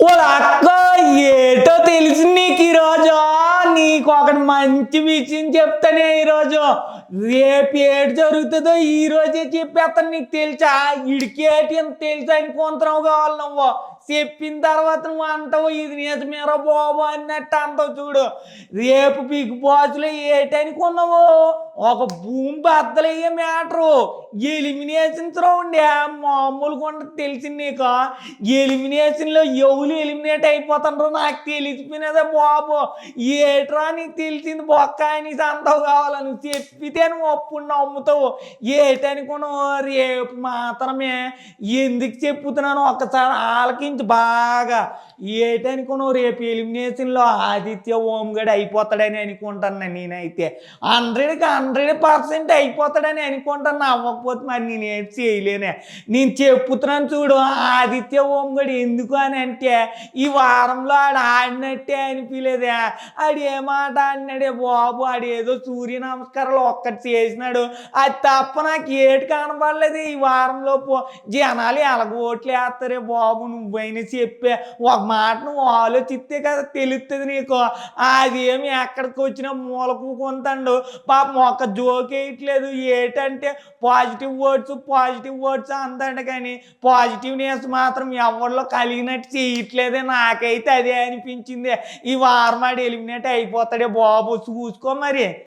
ఓల అక్క ఏటో తెలిసి నీకు ఈరోజు నీకు ఒకటి మంచి విషయం చెప్తానే ఈరోజు రేపు ఏడు జరుగుతుందో ఈ రోజే చెప్పేస్తాను నీకు తెలుసా ఇడికేటి అని తెలుసా ఇంకొంతరం కావాలి నువ్వు చెప్పిన తర్వాత నువ్వు అంటావు ఇది నిజమేరా బాబు అన్నట్టు అంటావు చూడు రేపు బిగ్ బాస్లో ఏటనుకున్నావు ఒక భూమి బద్దలయ్యే మ్యాటరు ఎలిమినేషన్స్ రౌండ్ మామూలుగా ఉండదు తెలిసింది నీకు ఎలిమినేషన్లో ఎవరు ఎలిమినేట్ అయిపోతారో నాకు తెలిసిపోయినదే బాబు ఏట్రా నీకు తెలిసింది బొక్క అని అంతావు కావాలని నువ్వు చెప్పితే నువ్వు అప్పుడు నమ్ముతావు ఏటనుకున్నావు రేపు మాత్రమే ఎందుకు చెప్పుతున్నాను ఒక్కసారి ఆలకించి బాగా ఏటనుకున్నావు రేపు ఎలిమినేషన్లో ఆదిత్య ఓంగడ్ అయిపోతాడని అనుకుంటాను నేనైతే 100% అయిపోతాడని అనుకుంటాను అవ్వకపోతే మరి నేను ఏం చేయలేనే నేను చెప్పుతున్నాను చూడు ఆదిత్య ఓంగడ్ ఎందుకు అని అంటే ఈ వారంలో ఆడినట్టే అనిపించలేదే ఆడు ఏ మాట ఆడినాడే బాబు ఆడు ఏదో సూర్య నమస్కారాలు ఒక్కటి చేసినాడు అది తప్ప నాకు ఏటి కనబడలేదు ఈ వారంలో జనాలు ఎలాగ ఓట్లు వేస్తారే బాబు నువ్వైనా చెప్పే ఒక మాట నువ్వు ఆలోచిస్తే కదా తెలుస్తుంది నీకు అదేమి ఎక్కడికి వచ్చినా మూలకు కొంతాడు పాపం ఒక జోక్ వేయట్లేదు ఏటంటే పాజిటివ్ వర్డ్స్ అందండి కానీ పాజిటివ్నెస్ మాత్రం ఎవరిలో కలిగినట్టు చేయట్లేదే నాకైతే అదే అనిపించింది ఈ వారం ఆడు ఎలిమినేట్ అయిపోతాడే బాబు చూసుకో మరి